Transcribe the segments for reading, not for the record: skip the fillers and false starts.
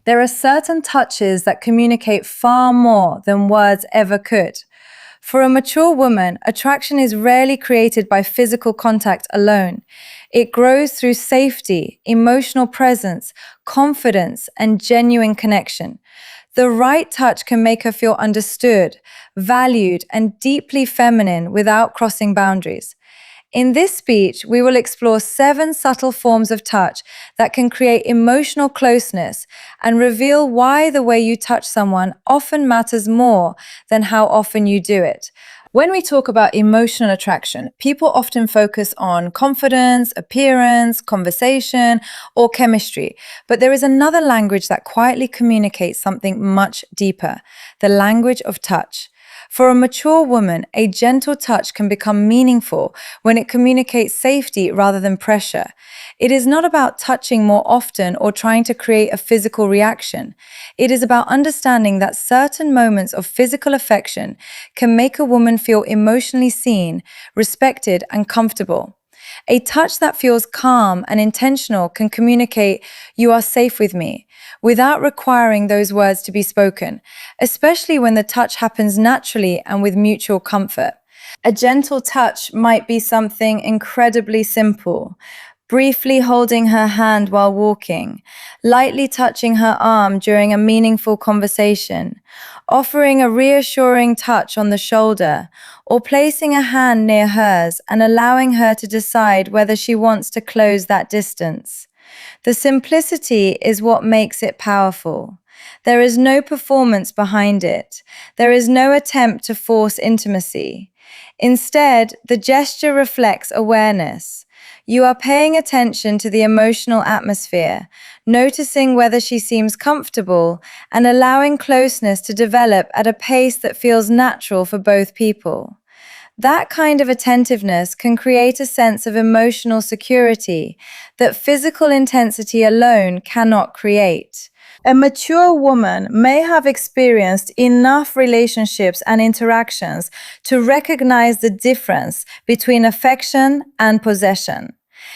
There are certain touches that communicate far more than words ever could. For a mature woman, attraction is rarely created by physical contact alone. It grows through safety, emotional presence, confidence, and genuine connection. The right touch can make her feel understood, valued, and deeply feminine without crossing boundaries. In this speech, we will explore 7 subtle forms of touch that can create emotional closeness and reveal why the way you touch someone often matters more than how often you do it. When we talk about emotional attraction, people often focus on confidence, appearance, conversation, or chemistry. But there is another language that quietly communicates something much deeper: the language of touch. For a mature woman, a gentle touch can become meaningful when it communicates safety rather than pressure. It is not about touching more often or trying to create a physical reaction. It is about understanding that certain moments of physical affection can make a woman feel emotionally seen, respected, and comfortable. A touch that feels calm and intentional can communicate, "You are safe with me," without requiring those words to be spoken, especially when the touch happens naturally and with mutual comfort. A gentle touch might be something incredibly simple: briefly holding her hand while walking, lightly touching her arm during a meaningful conversation, offering a reassuring touch on the shoulder, or placing a hand near hers and allowing her to decide whether she wants to close that distance. The simplicity is what makes it powerful. There is no performance behind it. There is no attempt to force intimacy. Instead, the gesture reflects awareness. You are paying attention to the emotional atmosphere, noticing whether she seems comfortable, and allowing closeness to develop at a pace that feels natural for both people. That kind of attentiveness can create a sense of emotional security that physical intensity alone cannot create. A mature woman may have experienced enough relationships and interactions to recognize the difference between affection and possession.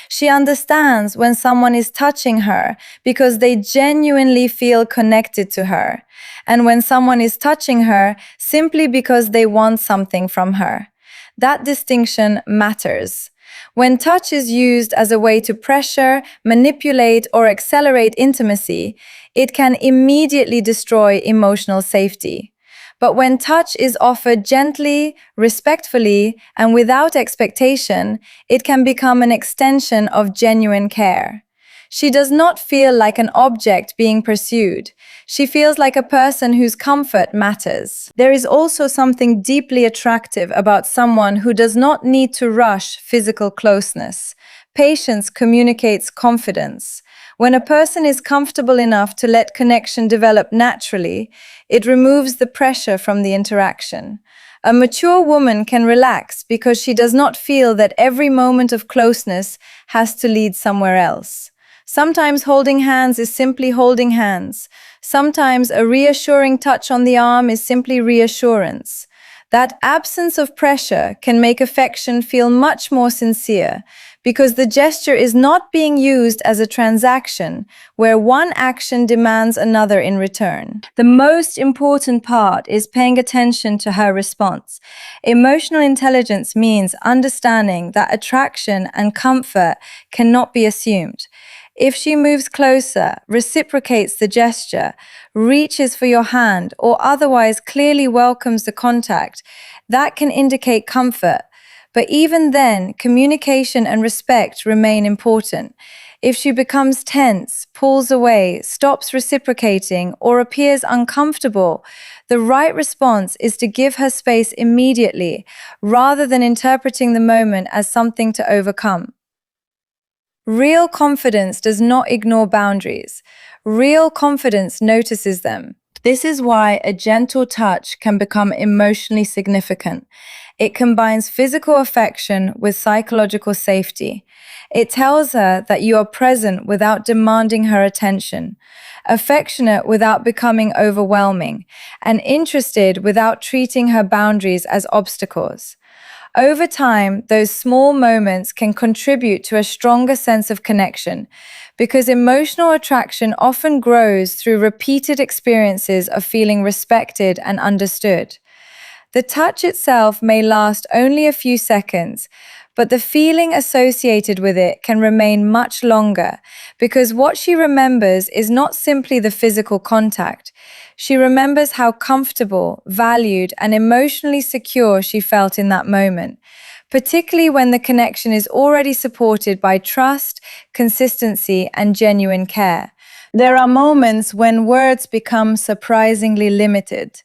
She understands when someone is touching her because they genuinely feel connected to her, and when someone is touching her simply because they want something from her. That distinction matters. When touch is used as a way to pressure, manipulate, or accelerate intimacy, it can immediately destroy emotional safety. But when touch is offered gently, respectfully, and without expectation, it can become an extension of genuine care. She does not feel like an object being pursued. She feels like a person whose comfort matters. There is also something deeply attractive about someone who does not need to rush physical closeness. Patience communicates confidence. When a person is comfortable enough to let connection develop naturally, it removes the pressure from the interaction. A mature woman can relax because she does not feel that every moment of closeness has to lead somewhere else. Sometimes holding hands is simply holding hands. Sometimes a reassuring touch on the arm is simply reassurance. That absence of pressure can make affection feel much more sincere because the gesture is not being used as a transaction where one action demands another in return. The most important part is paying attention to her response. Emotional intelligence means understanding that attraction and comfort cannot be assumed. If she moves closer, reciprocates the gesture, reaches for your hand, or otherwise clearly welcomes the contact, that can indicate comfort. But even then, communication and respect remain important. If she becomes tense, pulls away, stops reciprocating, or appears uncomfortable, the right response is to give her space immediately, rather than interpreting the moment as something to overcome. Real confidence does not ignore boundaries. Real confidence notices them. This is why a gentle touch can become emotionally significant. It combines physical affection with psychological safety. It tells her that you are present without demanding her attention, affectionate without becoming overwhelming, and interested without treating her boundaries as obstacles. Over time, those small moments can contribute to a stronger sense of connection because emotional attraction often grows through repeated experiences of feeling respected and understood. The touch itself may last only a few seconds, but the feeling associated with it can remain much longer because what she remembers is not simply the physical contact. She remembers how comfortable, valued, and emotionally secure she felt in that moment, particularly when the connection is already supported by trust, consistency, and genuine care. There are moments when words become surprisingly limited.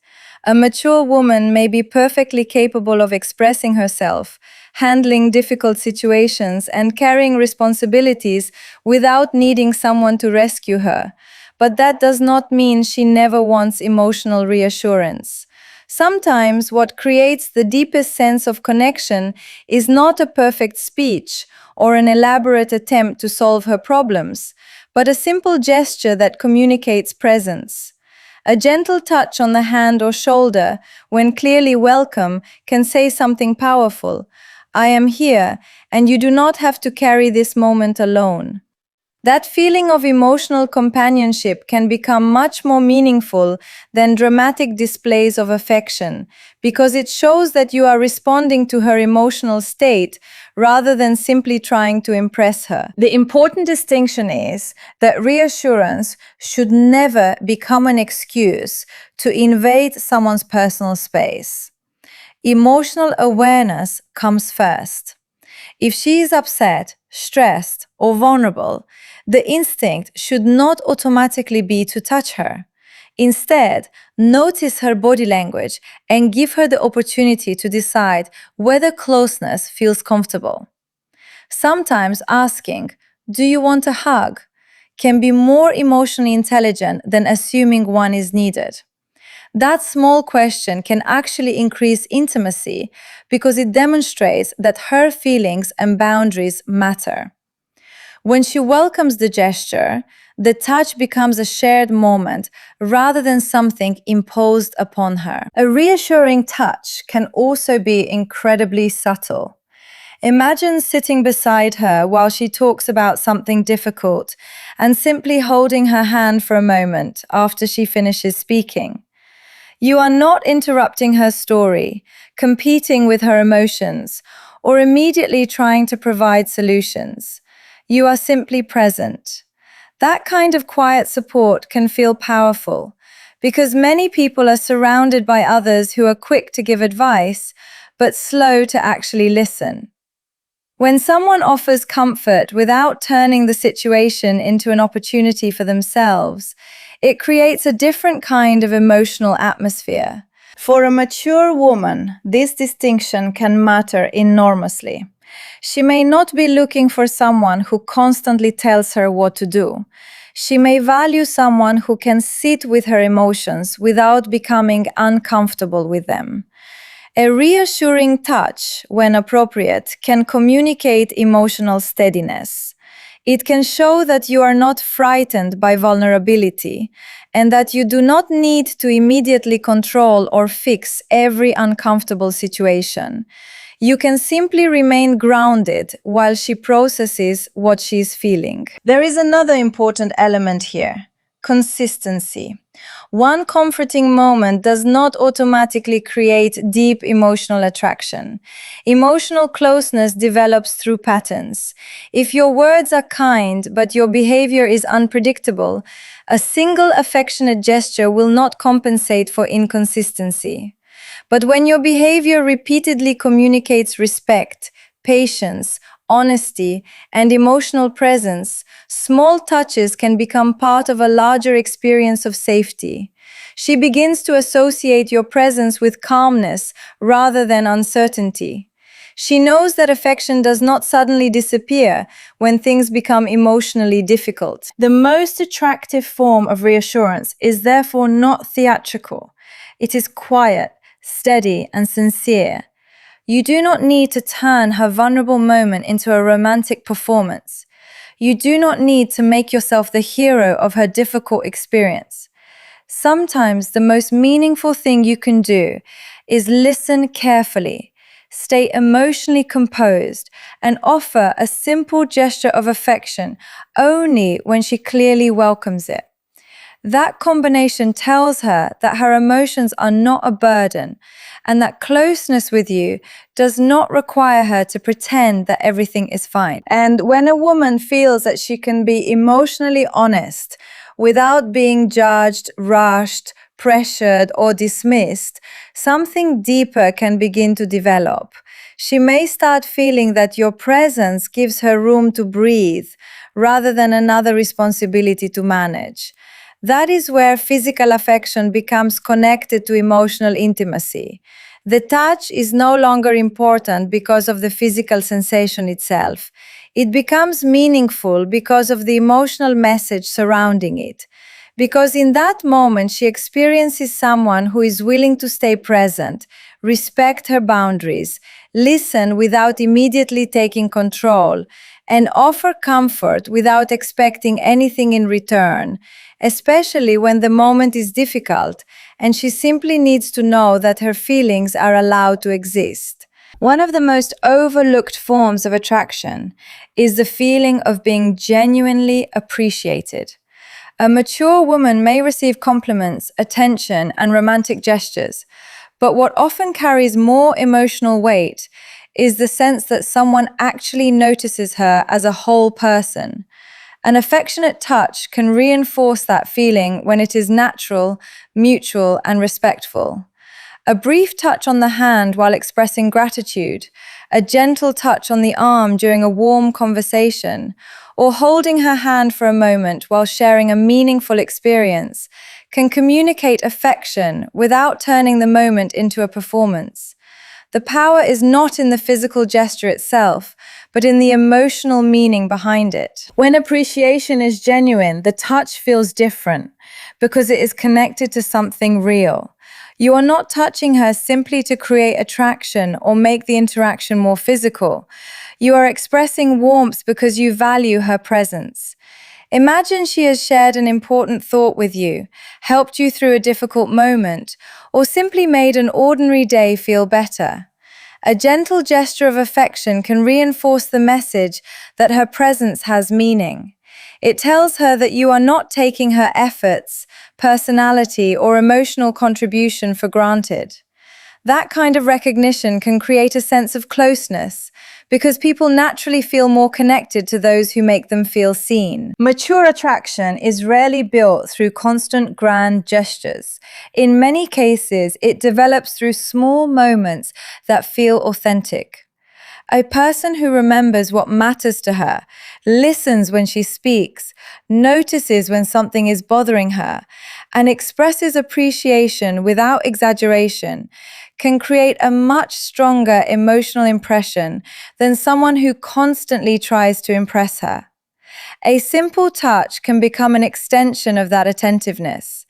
A mature woman may be perfectly capable of expressing herself, handling difficult situations, and carrying responsibilities without needing someone to rescue her. But that does not mean she never wants emotional reassurance. Sometimes what creates the deepest sense of connection is not a perfect speech or an elaborate attempt to solve her problems, but a simple gesture that communicates presence. A gentle touch on the hand or shoulder, when clearly welcome, can say something powerful. I am here, and you do not have to carry this moment alone. That feeling of emotional companionship can become much more meaningful than dramatic displays of affection because it shows that you are responding to her emotional state rather than simply trying to impress her. The important distinction is that reassurance should never become an excuse to invade someone's personal space. Emotional awareness comes first. If she is upset, stressed, or vulnerable, the instinct should not automatically be to touch her. Instead, notice her body language and give her the opportunity to decide whether closeness feels comfortable. Sometimes asking, "Do you want a hug?" can be more emotionally intelligent than assuming one is needed. That small question can actually increase intimacy because it demonstrates that her feelings and boundaries matter. When she welcomes the gesture, the touch becomes a shared moment rather than something imposed upon her. A reassuring touch can also be incredibly subtle. Imagine sitting beside her while she talks about something difficult and simply holding her hand for a moment after she finishes speaking. You are not interrupting her story, competing with her emotions, or immediately trying to provide solutions. You are simply present. That kind of quiet support can feel powerful because many people are surrounded by others who are quick to give advice but slow to actually listen. When someone offers comfort without turning the situation into an opportunity for themselves, it creates a different kind of emotional atmosphere. For a mature woman, this distinction can matter enormously. She may not be looking for someone who constantly tells her what to do. She may value someone who can sit with her emotions without becoming uncomfortable with them. A reassuring touch, when appropriate, can communicate emotional steadiness. It can show that you are not frightened by vulnerability and that you do not need to immediately control or fix every uncomfortable situation. You can simply remain grounded while she processes what she is feeling. There is another important element here: consistency. One comforting moment does not automatically create deep emotional attraction. Emotional closeness develops through patterns. If your words are kind but your behavior is unpredictable, a single affectionate gesture will not compensate for inconsistency. But when your behavior repeatedly communicates respect, patience, honesty, and emotional presence, small touches can become part of a larger experience of safety. She begins to associate your presence with calmness rather than uncertainty. She knows that affection does not suddenly disappear when things become emotionally difficult. The most attractive form of reassurance is therefore not theatrical. It is quiet, steady, and sincere. You do not need to turn her vulnerable moment into a romantic performance. You do not need to make yourself the hero of her difficult experience. Sometimes the most meaningful thing you can do is listen carefully, stay emotionally composed, and offer a simple gesture of affection only when she clearly welcomes it. That combination tells her that her emotions are not a burden and that closeness with you does not require her to pretend that everything is fine. And when a woman feels that she can be emotionally honest without being judged, rushed, pressured, or dismissed, something deeper can begin to develop. She may start feeling that your presence gives her room to breathe rather than another responsibility to manage. That is where physical affection becomes connected to emotional intimacy. The touch is no longer important because of the physical sensation itself. It becomes meaningful because of the emotional message surrounding it. Because in that moment, she experiences someone who is willing to stay present, respect her boundaries, listen without immediately taking control, and offer comfort without expecting anything in return, especially when the moment is difficult and she simply needs to know that her feelings are allowed to exist. One of the most overlooked forms of attraction is the feeling of being genuinely appreciated. A mature woman may receive compliments, attention, and romantic gestures, but what often carries more emotional weight is the sense that someone actually notices her as a whole person. An affectionate touch can reinforce that feeling when it is natural, mutual, and respectful. A brief touch on the hand while expressing gratitude, a gentle touch on the arm during a warm conversation, or holding her hand for a moment while sharing a meaningful experience can communicate affection without turning the moment into a performance. The power is not in the physical gesture itself, but in the emotional meaning behind it. When appreciation is genuine, the touch feels different because it is connected to something real. You are not touching her simply to create attraction or make the interaction more physical. You are expressing warmth because you value her presence. Imagine she has shared an important thought with you, helped you through a difficult moment, or simply made an ordinary day feel better. A gentle gesture of affection can reinforce the message that her presence has meaning. It tells her that you are not taking her efforts, personality, or emotional contribution for granted. That kind of recognition can create a sense of closeness because people naturally feel more connected to those who make them feel seen. Mature attraction is rarely built through constant grand gestures. In many cases, it develops through small moments that feel authentic. A person who remembers what matters to her, listens when she speaks, notices when something is bothering her, and expresses appreciation without exaggeration can create a much stronger emotional impression than someone who constantly tries to impress her. A simple touch can become an extension of that attentiveness.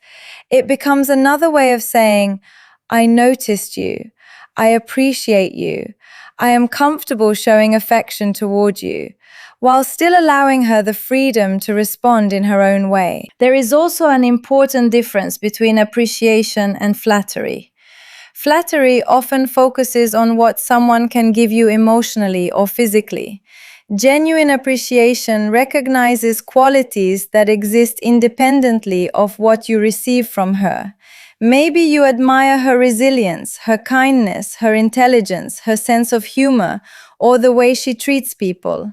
It becomes another way of saying, I noticed you. I appreciate you. I am comfortable showing affection toward you, while still allowing her the freedom to respond in her own way. There is also an important difference between appreciation and flattery. Flattery often focuses on what someone can give you emotionally or physically. Genuine appreciation recognizes qualities that exist independently of what you receive from her. Maybe you admire her resilience, her kindness, her intelligence, her sense of humor, or the way she treats people.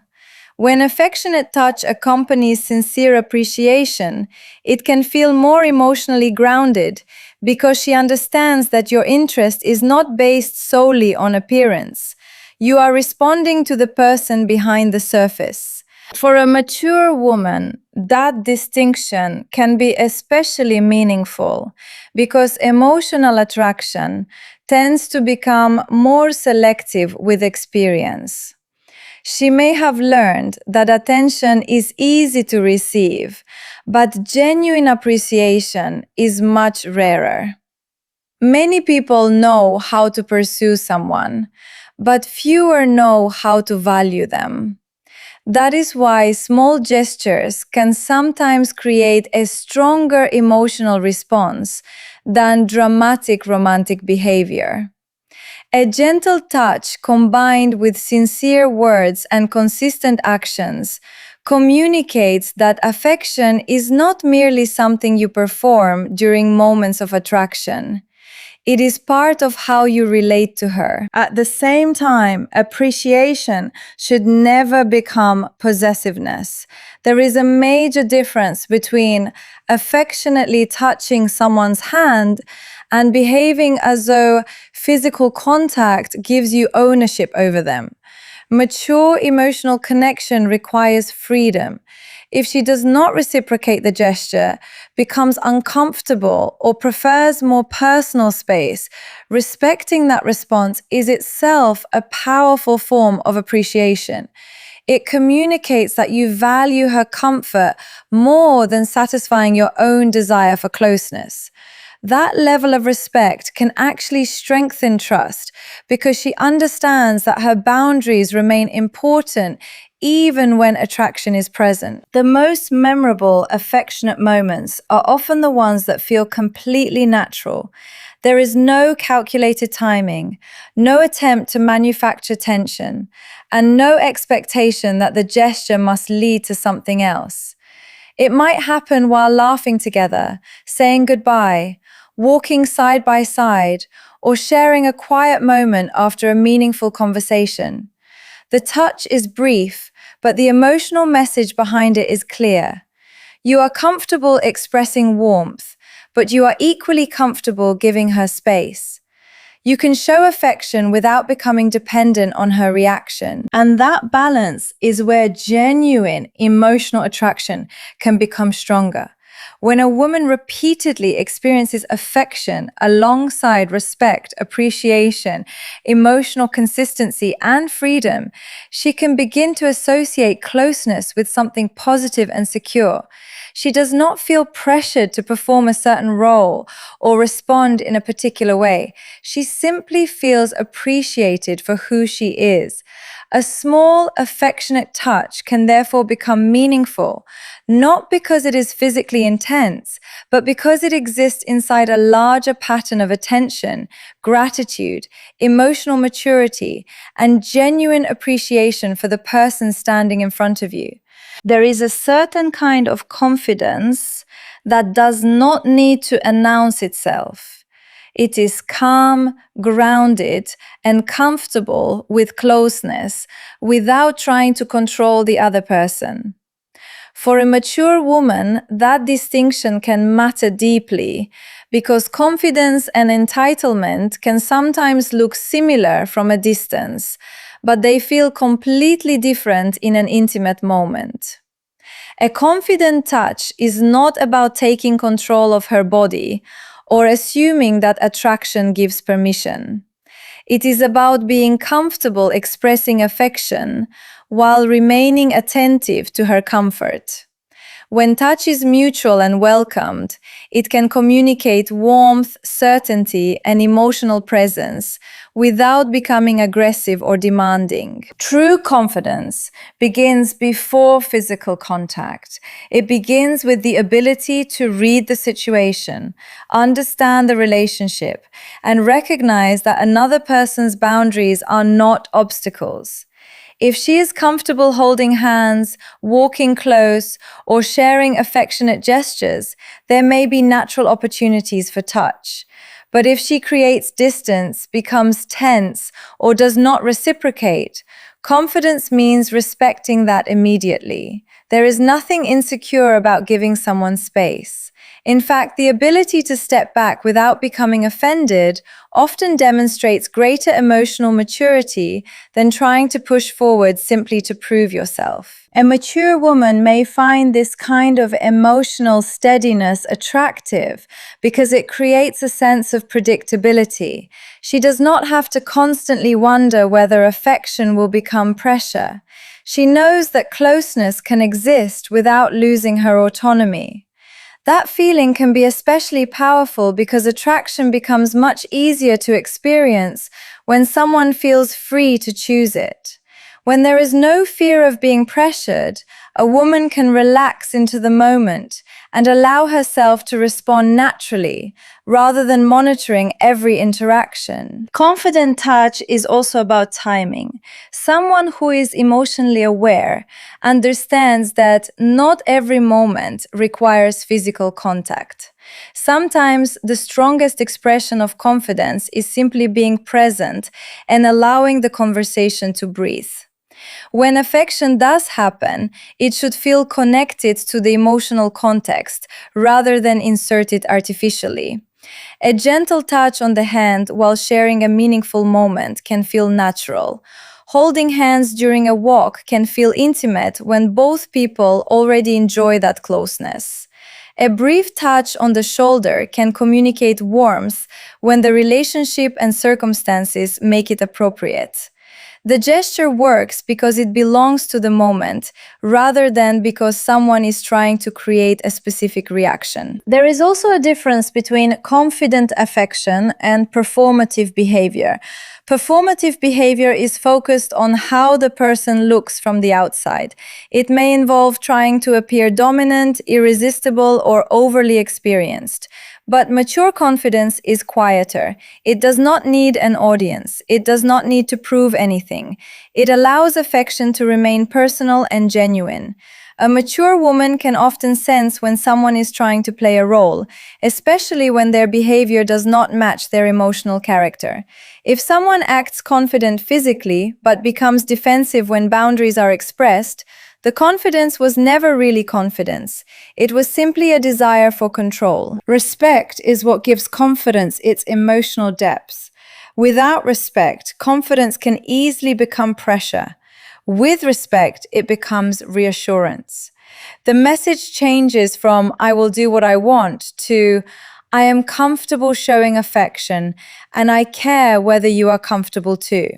When affectionate touch accompanies sincere appreciation, it can feel more emotionally grounded because she understands that your interest is not based solely on appearance. You are responding to the person behind the surface. For a mature woman, that distinction can be especially meaningful because emotional attraction tends to become more selective with experience. She may have learned that attention is easy to receive, but genuine appreciation is much rarer. Many people know how to pursue someone, but fewer know how to value them. That is why small gestures can sometimes create a stronger emotional response than dramatic romantic behavior. A gentle touch combined with sincere words and consistent actions communicates that affection is not merely something you perform during moments of attraction. It is part of how you relate to her. At the same time, appreciation should never become possessiveness. There is a major difference between affectionately touching someone's hand and behaving as though physical contact gives you ownership over them. Mature emotional connection requires freedom. If she does not reciprocate the gesture, becomes uncomfortable, or prefers more personal space, respecting that response is itself a powerful form of appreciation. It communicates that you value her comfort more than satisfying your own desire for closeness. That level of respect can actually strengthen trust because she understands that her boundaries remain important even when attraction is present. The most memorable, affectionate moments are often the ones that feel completely natural. There is no calculated timing, no attempt to manufacture tension, and no expectation that the gesture must lead to something else. It might happen while laughing together, saying goodbye, walking side by side, or sharing a quiet moment after a meaningful conversation. The touch is brief, but the emotional message behind it is clear. You are comfortable expressing warmth, but you are equally comfortable giving her space. You can show affection without becoming dependent on her reaction. And that balance is where genuine emotional attraction can become stronger. When a woman repeatedly experiences affection alongside respect, appreciation, emotional consistency, and freedom, she can begin to associate closeness with something positive and secure. She does not feel pressured to perform a certain role or respond in a particular way. She simply feels appreciated for who she is. A small, affectionate touch can therefore become meaningful, not because it is physically intense, but because it exists inside a larger pattern of attention, gratitude, emotional maturity, and genuine appreciation for the person standing in front of you. There is a certain kind of confidence that does not need to announce itself. It is calm, grounded, and comfortable with closeness without trying to control the other person. For a mature woman, that distinction can matter deeply because confidence and entitlement can sometimes look similar from a distance, but they feel completely different in an intimate moment. A confident touch is not about taking control of her body or assuming that attraction gives permission. It is about being comfortable expressing affection while remaining attentive to her comfort. When touch is mutual and welcomed, it can communicate warmth, certainty, and emotional presence without becoming aggressive or demanding. True confidence begins before physical contact. It begins with the ability to read the situation, understand the relationship, and recognize that another person's boundaries are not obstacles. If she is comfortable holding hands, walking close, or sharing affectionate gestures, there may be natural opportunities for touch. But if she creates distance, becomes tense, or does not reciprocate, confidence means respecting that immediately. There is nothing insecure about giving someone space. In fact, the ability to step back without becoming offended often demonstrates greater emotional maturity than trying to push forward simply to prove yourself. A mature woman may find this kind of emotional steadiness attractive because it creates a sense of predictability. She does not have to constantly wonder whether affection will become pressure. She knows that closeness can exist without losing her autonomy. That feeling can be especially powerful because attraction becomes much easier to experience when someone feels free to choose it. When there is no fear of being pressured, a woman can relax into the moment and allow herself to respond naturally rather than monitoring every interaction. Confident touch is also about timing. Someone who is emotionally aware understands that not every moment requires physical contact. Sometimes the strongest expression of confidence is simply being present and allowing the conversation to breathe. When affection does happen, it should feel connected to the emotional context rather than inserted artificially. A gentle touch on the hand while sharing a meaningful moment can feel natural. Holding hands during a walk can feel intimate when both people already enjoy that closeness. A brief touch on the shoulder can communicate warmth when the relationship and circumstances make it appropriate. The gesture works because it belongs to the moment rather than because someone is trying to create a specific reaction. There is also a difference between confident affection and performative behavior. Performative behavior is focused on how the person looks from the outside. It may involve trying to appear dominant, irresistible, or overly experienced. But mature confidence is quieter. It does not need an audience. It does not need to prove anything. It allows affection to remain personal and genuine. A mature woman can often sense when someone is trying to play a role, especially when their behavior does not match their emotional character. If someone acts confident physically but becomes defensive when boundaries are expressed, the confidence was never really confidence. It was simply a desire for control. Respect is what gives confidence its emotional depth. Without respect, confidence can easily become pressure. With respect, it becomes reassurance. The message changes from "I will do what I want" to "I am comfortable showing affection and I care whether you are comfortable too."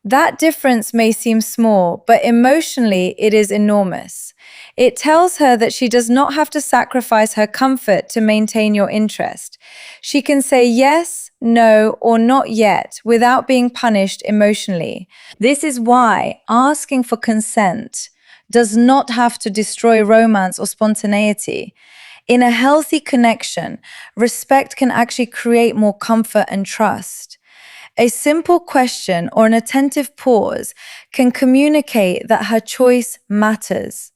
That difference may seem small, but emotionally it is enormous. It tells her that she does not have to sacrifice her comfort to maintain your interest. She can say yes, no, or not yet without being punished emotionally. This is why asking for consent does not have to destroy romance or spontaneity. In a healthy connection, respect can actually create more comfort and trust. A simple question or an attentive pause can communicate that her choice matters.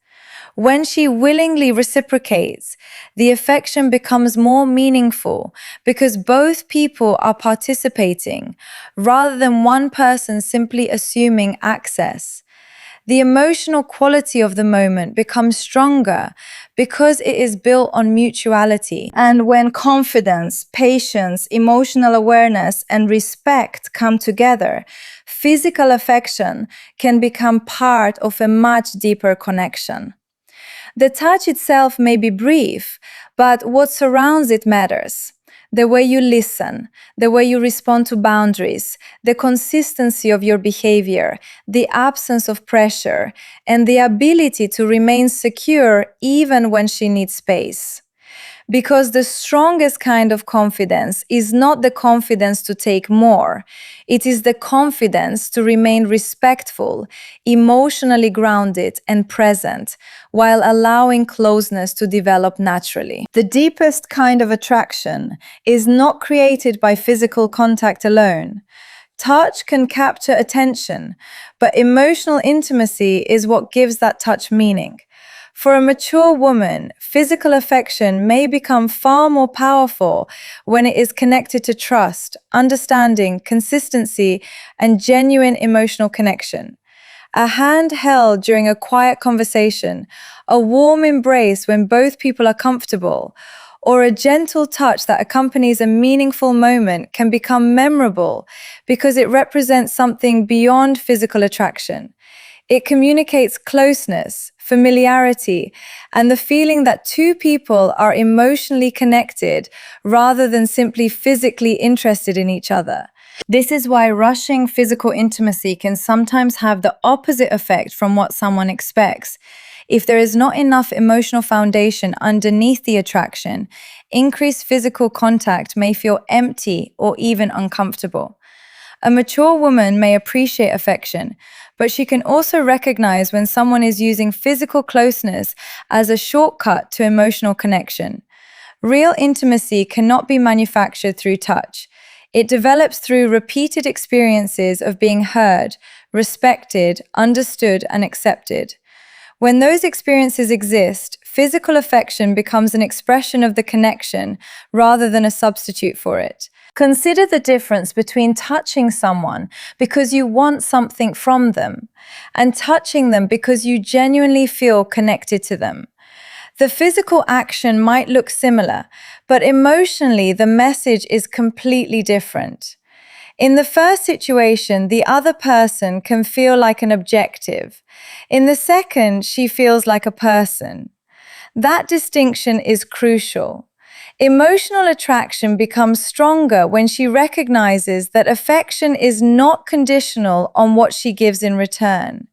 When she willingly reciprocates, the affection becomes more meaningful because both people are participating rather than one person simply assuming access. The emotional quality of the moment becomes stronger because it is built on mutuality. And when confidence, patience, emotional awareness, and respect come together, physical affection can become part of a much deeper connection. The touch itself may be brief, but what surrounds it matters. The way you listen, the way you respond to boundaries, the consistency of your behavior, the absence of pressure, and the ability to remain secure even when she needs space. Because the strongest kind of confidence is not the confidence to take more. It is the confidence to remain respectful, emotionally grounded, and present, while allowing closeness to develop naturally. The deepest kind of attraction is not created by physical contact alone. Touch can capture attention, but emotional intimacy is what gives that touch meaning. For a mature woman, physical affection may become far more powerful when it is connected to trust, understanding, consistency, and genuine emotional connection. A hand held during a quiet conversation, a warm embrace when both people are comfortable, or a gentle touch that accompanies a meaningful moment can become memorable because it represents something beyond physical attraction. It communicates closeness, familiarity, and the feeling that two people are emotionally connected rather than simply physically interested in each other. This is why rushing physical intimacy can sometimes have the opposite effect from what someone expects. If there is not enough emotional foundation underneath the attraction, increased physical contact may feel empty or even uncomfortable. A mature woman may appreciate affection, but she can also recognize when someone is using physical closeness as a shortcut to emotional connection. Real intimacy cannot be manufactured through touch. It develops through repeated experiences of being heard, respected, understood, and accepted. When those experiences exist, physical affection becomes an expression of the connection rather than a substitute for it. Consider the difference between touching someone because you want something from them and touching them because you genuinely feel connected to them. The physical action might look similar, but emotionally the message is completely different. In the first situation, the other person can feel like an objective. In the second, she feels like a person. That distinction is crucial. Emotional attraction becomes stronger when she recognizes that affection is not conditional on what she gives in return.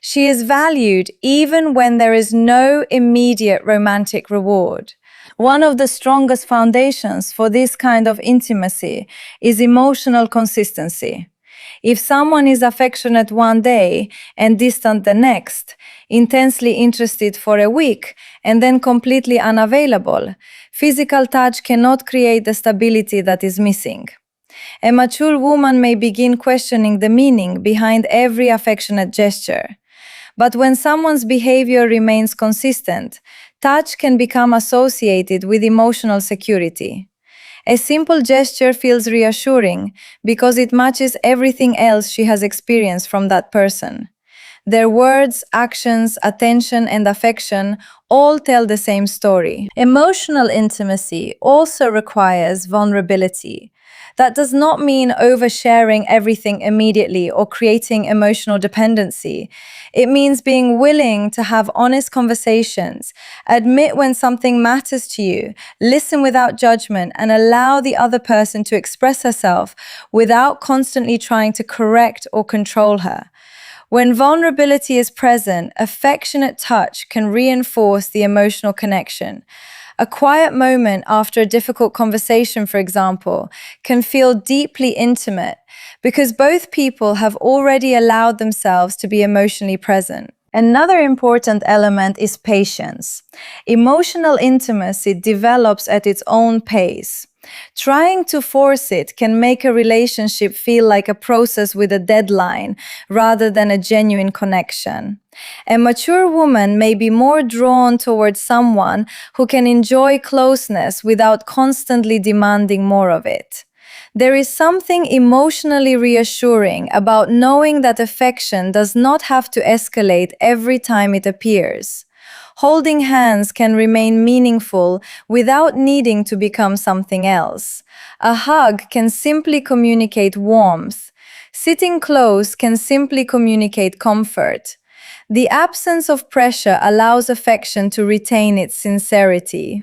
She is valued even when there is no immediate romantic reward. One of the strongest foundations for this kind of intimacy is emotional consistency. If someone is affectionate one day and distant the next, intensely interested for a week and then completely unavailable, physical touch cannot create the stability that is missing. A mature woman may begin questioning the meaning behind every affectionate gesture. But when someone's behavior remains consistent, touch can become associated with emotional security. A simple gesture feels reassuring because it matches everything else she has experienced from that person. Their words, actions, attention, and affection all tell the same story. Emotional intimacy also requires vulnerability. That does not mean oversharing everything immediately or creating emotional dependency. It means being willing to have honest conversations, admit when something matters to you, listen without judgment, and allow the other person to express herself without constantly trying to correct or control her. When vulnerability is present, affectionate touch can reinforce the emotional connection. A quiet moment after a difficult conversation, for example, can feel deeply intimate because both people have already allowed themselves to be emotionally present. Another important element is patience. Emotional intimacy develops at its own pace. Trying to force it can make a relationship feel like a process with a deadline rather than a genuine connection. A mature woman may be more drawn towards someone who can enjoy closeness without constantly demanding more of it. There is something emotionally reassuring about knowing that affection does not have to escalate every time it appears. Holding hands can remain meaningful without needing to become something else. A hug can simply communicate warmth. Sitting close can simply communicate comfort. The absence of pressure allows affection to retain its sincerity.